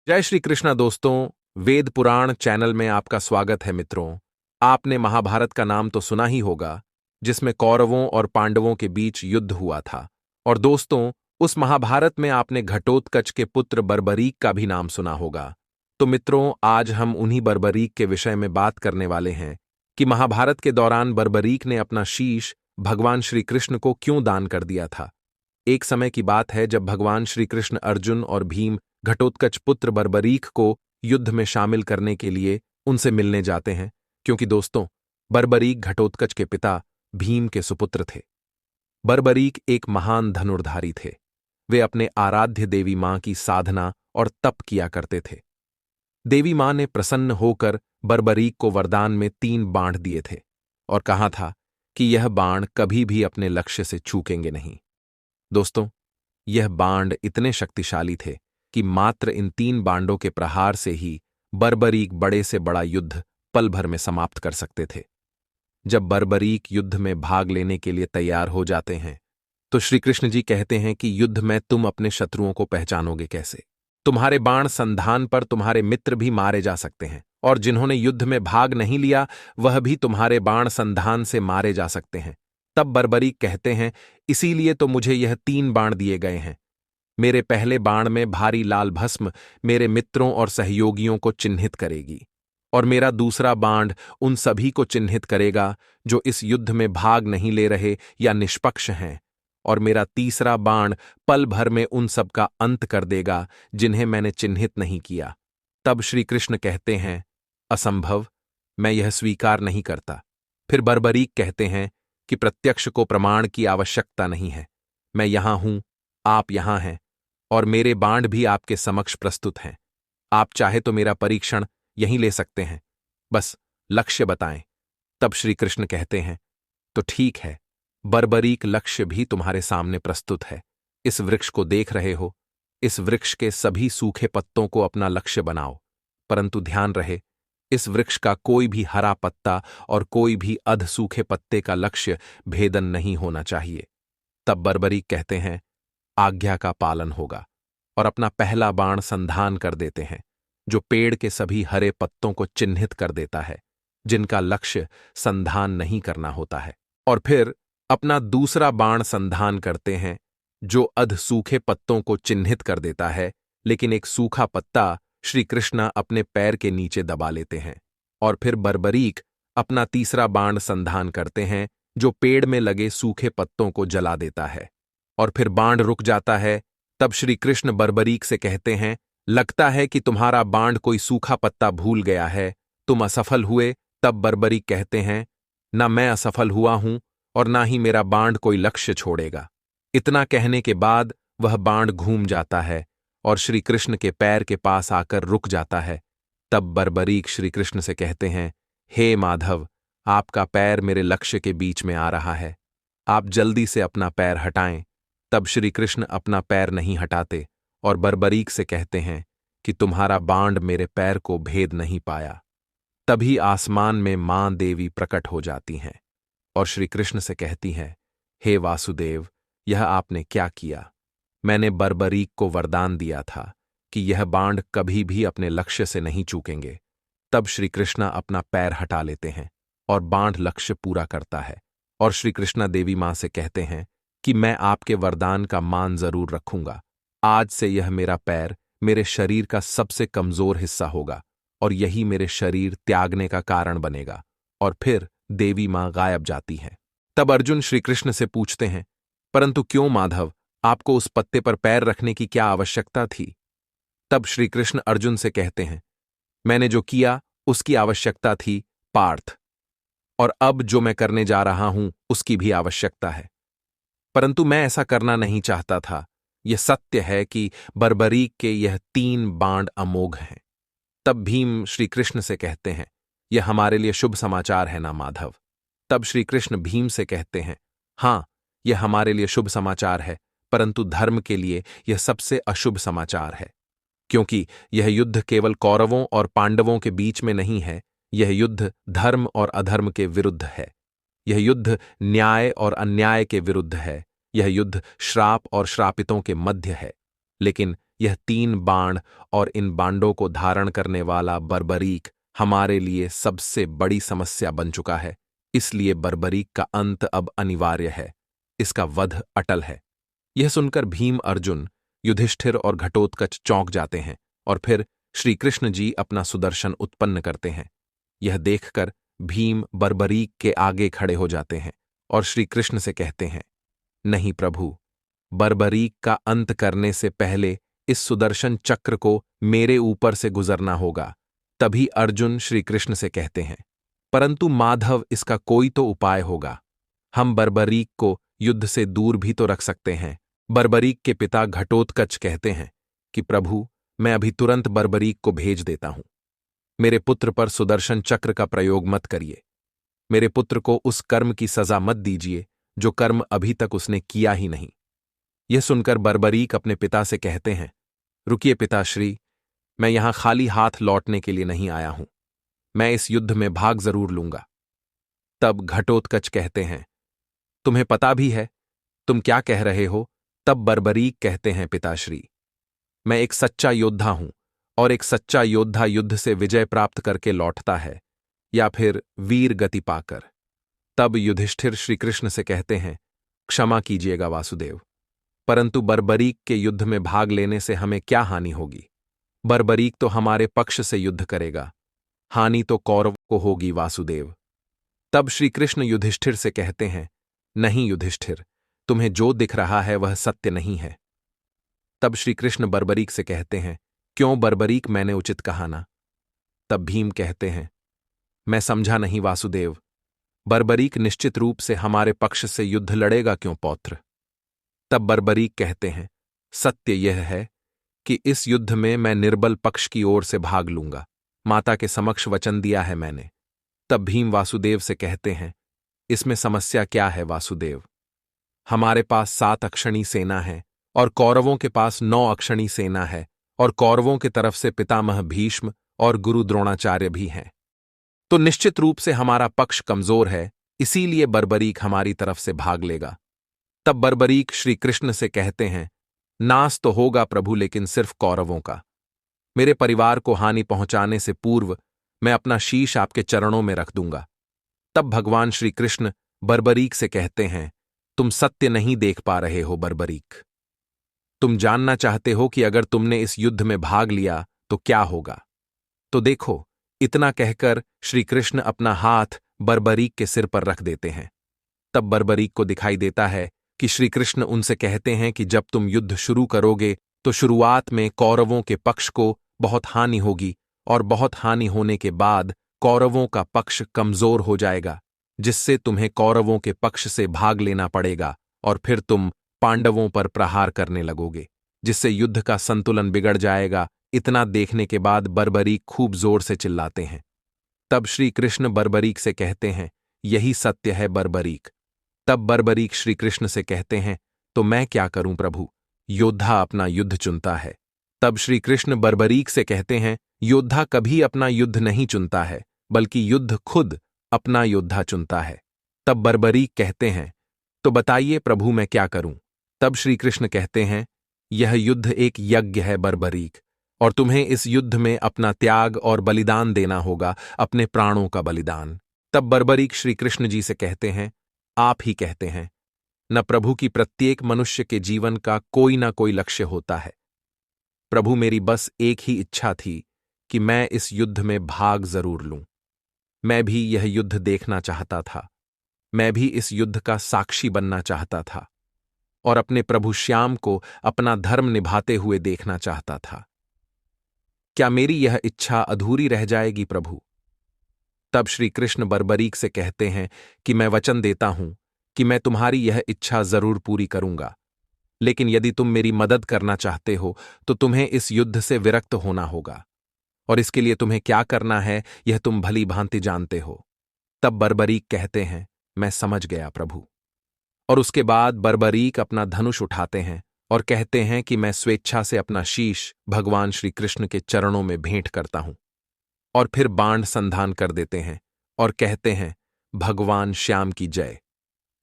जय श्री कृष्णा दोस्तों। वेद पुराण चैनल में आपका स्वागत है मित्रों। आपने महाभारत का नाम तो सुना ही होगा, जिसमें कौरवों और पांडवों के बीच युद्ध हुआ था। और दोस्तों, उस महाभारत में आपने घटोत्कच के पुत्र बर्बरीक का भी नाम सुना होगा। तो मित्रों, आज हम उन्हीं बर्बरीक के विषय में बात करने वाले हैं कि महाभारत के दौरान बर्बरीक ने अपना शीश भगवान श्री कृष्ण को क्यों दान कर दिया था। एक समय की बात है जब भगवान श्री कृष्ण अर्जुन और भीम घटोत्कच पुत्र बर्बरीक को युद्ध में शामिल करने के लिए उनसे मिलने जाते हैं, क्योंकि दोस्तों, बर्बरीक घटोत्कच के पिता भीम के सुपुत्र थे। बर्बरीक एक महान धनुर्धारी थे। वे अपने आराध्य देवी मां की साधना और तप किया करते थे। देवी मां ने प्रसन्न होकर बर्बरीक को वरदान में 3 बाण दिए थे और कहा था कि यह बाण कभी भी अपने लक्ष्य से चूकेंगे नहीं। दोस्तों, यह बाण इतने शक्तिशाली थे कि मात्र इन 3 बाणों के प्रहार से ही बर्बरीक बड़े से बड़ा युद्ध पल भर में समाप्त कर सकते थे। जब बर्बरीक युद्ध में भाग लेने के लिए तैयार हो जाते हैं, तो श्री कृष्ण जी कहते हैं कि युद्ध में तुम अपने शत्रुओं को पहचानोगे कैसे? तुम्हारे बाण संधान पर तुम्हारे मित्र भी मारे जा सकते हैं, और जिन्होंने युद्ध में भाग नहीं लिया वह भी तुम्हारे बाण संधान से मारे जा सकते हैं। तब बर्बरीक कहते हैं, इसीलिए तो मुझे यह 3 बाण दिए गए हैं। मेरे पहले बाण में भारी लाल भस्म मेरे मित्रों और सहयोगियों को चिन्हित करेगी, और मेरा दूसरा बाण उन सभी को चिन्हित करेगा जो इस युद्ध में भाग नहीं ले रहे या निष्पक्ष हैं, और मेरा तीसरा बाण पल भर में उन सब का अंत कर देगा जिन्हें मैंने चिन्हित नहीं किया। तब श्री कृष्ण कहते हैं, असंभव, मैं यह स्वीकार नहीं करता। फिर बर्बरीक कहते हैं कि प्रत्यक्ष को प्रमाण की आवश्यकता नहीं है। मैं यहां हूं, आप यहां हैं, और मेरे बाण भी आपके समक्ष प्रस्तुत हैं। आप चाहे तो मेरा परीक्षण यहीं ले सकते हैं, बस लक्ष्य बताएं। तब श्री कृष्ण कहते हैं, तो ठीक है, बर्बरीक लक्ष्य भी तुम्हारे सामने प्रस्तुत है। इस वृक्ष को देख रहे हो, इस वृक्ष के सभी सूखे पत्तों को अपना लक्ष्य बनाओ, परंतु ध्यान रहे, इस वृक्ष का कोई भी हरा पत्ता और कोई भी अध सूखे पत्ते का लक्ष्य भेदन नहीं होना चाहिए। तब बर्बरीक कहते हैं, आज्ञा का पालन होगा, और अपना पहला बाण संधान कर देते हैं, जो पेड़ के सभी हरे पत्तों को चिन्हित कर देता है, जिनका लक्ष्य संधान नहीं करना होता है। और फिर अपना दूसरा बाण संधान करते हैं, जो अध सूखे पत्तों को चिन्हित कर देता है, लेकिन एक सूखा पत्ता श्री कृष्ण अपने पैर के नीचे दबा लेते हैं। और फिर बर्बरीक अपना तीसरा बाण संधान करते हैं, जो पेड़ में लगे सूखे पत्तों को जला देता है। और फिर बाण रुक जाता है। तब श्री कृष्ण बर्बरीक से कहते हैं, लगता है कि तुम्हारा बाण कोई सूखा पत्ता भूल गया है, तुम असफल हुए। तब बर्बरीक कहते हैं, न मैं असफल हुआ हूं और ना ही मेरा बाण कोई लक्ष्य छोड़ेगा। इतना कहने के बाद वह बाण घूम जाता है और श्री कृष्ण के पैर के पास आकर रुक जाता है। तब बर्बरीक श्री कृष्ण से कहते हैं, हे माधव, आपका पैर मेरे लक्ष्य के बीच में आ रहा है, आप जल्दी से अपना पैर हटाएं। तब श्री कृष्ण अपना पैर नहीं हटाते और बर्बरीक से कहते हैं कि तुम्हारा बाण मेरे पैर को भेद नहीं पाया। तभी आसमान में मां देवी प्रकट हो जाती हैं और श्री कृष्ण से कहती हैं, हे वासुदेव, यह आपने क्या किया? मैंने बर्बरीक को वरदान दिया था कि यह बाण कभी भी अपने लक्ष्य से नहीं चूकेंगे। तब श्री कृष्ण अपना पैर हटा लेते हैं और बाण लक्ष्य पूरा करता है, और श्री कृष्ण देवी मां से कहते हैं कि मैं आपके वरदान का मान जरूर रखूंगा। आज से यह मेरा पैर मेरे शरीर का सबसे कमजोर हिस्सा होगा, और यही मेरे शरीर त्यागने का कारण बनेगा। और फिर देवी मां गायब जाती हैं। तब अर्जुन श्री कृष्ण से पूछते हैं, परंतु क्यों माधव, आपको उस पत्ते पर पैर रखने की क्या आवश्यकता थी? तब श्री कृष्ण अर्जुन से कहते हैं, मैंने जो किया उसकी आवश्यकता थी पार्थ, और अब जो मैं करने जा रहा हूं उसकी भी आवश्यकता है, परंतु मैं ऐसा करना नहीं चाहता था। यह सत्य है कि बर्बरीक के यह 3 बाण अमोघ हैं। तब भीम श्री कृष्ण से कहते हैं, यह हमारे लिए शुभ समाचार है ना माधव? तब श्री कृष्ण भीम से कहते हैं, हां, यह हमारे लिए शुभ समाचार है, परंतु धर्म के लिए यह सबसे अशुभ समाचार है, क्योंकि यह युद्ध केवल कौरवों और पांडवों के बीच में नहीं है, यह युद्ध धर्म और अधर्म के विरुद्ध है। यह युद्ध न्याय और अन्याय के विरुद्ध है। यह युद्ध श्राप और श्रापितों के मध्य है। लेकिन यह 3 बाण और इन बांडों को धारण करने वाला बर्बरीक हमारे लिए सबसे बड़ी समस्या बन चुका है। इसलिए बर्बरीक का अंत अब अनिवार्य है। इसका वध अटल है। यह सुनकर भीम, अर्जुन, युधिष्ठिर और घटोत्कच चौंक जाते हैं और फिर श्री कृष्ण जी अपना सुदर्शन उत्पन्न करते हैं। यह देखकर भीम बर्बरीक के आगे खड़े हो जाते हैं और श्री कृष्ण से कहते हैं, नहीं प्रभु, बर्बरीक का अंत करने से पहले इस सुदर्शन चक्र को मेरे ऊपर से गुजरना होगा। तभी अर्जुन श्री कृष्ण से कहते हैं, परंतु माधव, इसका कोई तो उपाय होगा। हम बर्बरीक को युद्ध से दूर भी तो रख सकते हैं। बर्बरीक के पिता घटोत्कच कहते हैं कि प्रभु, मैं अभी तुरंत बर्बरीक को भेज देता हूं। मेरे पुत्र पर सुदर्शन चक्र का प्रयोग मत करिए। मेरे पुत्र को उस कर्म की सजा मत दीजिए जो कर्म अभी तक उसने किया ही नहीं। यह सुनकर बर्बरीक अपने पिता से कहते हैं, रुकिए पिताश्री, मैं यहां खाली हाथ लौटने के लिए नहीं आया हूं। मैं इस युद्ध में भाग जरूर लूंगा। तब घटोत्कच कहते हैं, तुम्हें पता भी है तुम क्या कह रहे हो? तब बर्बरीक कहते हैं, पिताश्री, मैं एक सच्चा योद्धा हूं और एक सच्चा योद्धा युद्ध से विजय प्राप्त करके लौटता है या फिर वीर गति पाकर। तब युधिष्ठिर श्री कृष्ण से कहते हैं, क्षमा कीजिएगा वासुदेव, परंतु बर्बरीक के युद्ध में भाग लेने से हमें क्या हानि होगी? बर्बरीक तो हमारे पक्ष से युद्ध करेगा, हानि तो कौरव को होगी वासुदेव। तब श्री कृष्ण युधिष्ठिर से कहते हैं, नहीं युधिष्ठिर, तुम्हें जो दिख रहा है वह सत्य नहीं है। तब श्री कृष्ण बर्बरीक से कहते हैं, क्यों बर्बरीक, मैंने उचित कहा ना? तब भीम कहते हैं, मैं समझा नहीं वासुदेव, बर्बरीक निश्चित रूप से हमारे पक्ष से युद्ध लड़ेगा क्यों पौत्र? तब बर्बरीक कहते हैं, सत्य यह है कि इस युद्ध में मैं निर्बल पक्ष की ओर से भाग लूंगा। माता के समक्ष वचन दिया है मैंने। तब भीम वासुदेव से कहते हैं, इसमें समस्या क्या है वासुदेव? हमारे पास 7 अक्षणी सेना है और कौरवों के पास 9 अक्षणी सेना है और कौरवों की तरफ से पितामह भीष्म और गुरु द्रोणाचार्य भी हैं। तो निश्चित रूप से हमारा पक्ष कमजोर है, इसीलिए बर्बरीक हमारी तरफ से भाग लेगा। तब बर्बरीक श्री कृष्ण से कहते हैं, नाश तो होगा प्रभु, लेकिन सिर्फ कौरवों का। मेरे परिवार को हानि पहुंचाने से पूर्व मैं अपना शीश आपके चरणों में रख दूंगा। तब भगवान श्री कृष्ण बर्बरीक से कहते हैं, तुम सत्य नहीं देख पा रहे हो बर्बरीक। तुम जानना चाहते हो कि अगर तुमने इस युद्ध में भाग लिया तो क्या होगा। तो देखो, इतना कहकर श्री कृष्ण अपना हाथ बर्बरीक के सिर पर रख देते हैं। तब बर्बरीक को दिखाई देता है कि श्री कृष्ण उनसे कहते हैं कि जब तुम युद्ध शुरू करोगे तो शुरुआत में कौरवों के पक्ष को बहुत हानि होगी और बहुत हानि होने के बाद कौरवों का पक्ष कमजोर हो जाएगा, जिससे तुम्हें कौरवों के पक्ष से भाग लेना पड़ेगा और फिर तुम पांडवों पर प्रहार करने लगोगे, जिससे युद्ध का संतुलन बिगड़ जाएगा। इतना देखने के बाद बर्बरीक खूब जोर से चिल्लाते हैं। तब श्री कृष्ण बर्बरीक से कहते हैं, यही सत्य है बर्बरीक। तब बर्बरीक श्री कृष्ण से कहते हैं, तो मैं क्या करूं प्रभु? योद्धा अपना युद्ध चुनता है। तब श्री कृष्ण बर्बरीक से कहते हैं, योद्धा कभी अपना युद्ध नहीं चुनता है, बल्कि युद्ध खुद अपना योद्धा चुनता है। तब बर्बरीक कहते हैं, तो बताइए प्रभु, मैं क्या करूं? तब श्री कृष्ण कहते हैं, यह युद्ध एक यज्ञ है बर्बरीक, और तुम्हें इस युद्ध में अपना त्याग और बलिदान देना होगा, अपने प्राणों का बलिदान। तब बर्बरीक श्री कृष्ण जी से कहते हैं, आप ही कहते हैं न प्रभु की प्रत्येक मनुष्य के जीवन का कोई ना कोई लक्ष्य होता है। प्रभु, मेरी बस एक ही इच्छा थी कि मैं इस युद्ध में भाग जरूर लूं। मैं भी यह युद्ध देखना चाहता था। मैं भी इस युद्ध का साक्षी बनना चाहता था और अपने प्रभु श्याम को अपना धर्म निभाते हुए देखना चाहता था। क्या मेरी यह इच्छा अधूरी रह जाएगी प्रभु? तब श्री कृष्ण बर्बरीक से कहते हैं कि मैं वचन देता हूं कि मैं तुम्हारी यह इच्छा जरूर पूरी करूंगा, लेकिन यदि तुम मेरी मदद करना चाहते हो तो तुम्हें इस युद्ध से विरक्त होना होगा, और इसके लिए तुम्हें क्या करना है यह तुम भली भांति जानते हो। तब बर्बरीक कहते हैं, मैं समझ गया प्रभु। और उसके बाद बर्बरीक अपना धनुष उठाते हैं और कहते हैं कि मैं स्वेच्छा से अपना शीश भगवान श्री कृष्ण के चरणों में भेंट करता हूं, और फिर बाण संधान कर देते हैं और कहते हैं, भगवान श्याम की जय।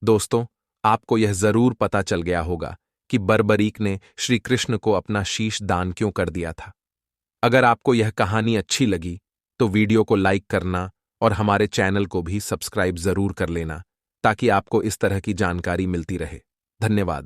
दोस्तों, आपको यह जरूर पता चल गया होगा कि बर्बरीक ने श्री कृष्ण को अपना शीश दान क्यों कर दिया था। अगर आपको यह कहानी अच्छी लगी तो वीडियो को लाइक करना और हमारे चैनल को भी सब्सक्राइब जरूर कर लेना ताकि आपको इस तरह की जानकारी मिलती रहे। धन्यवाद।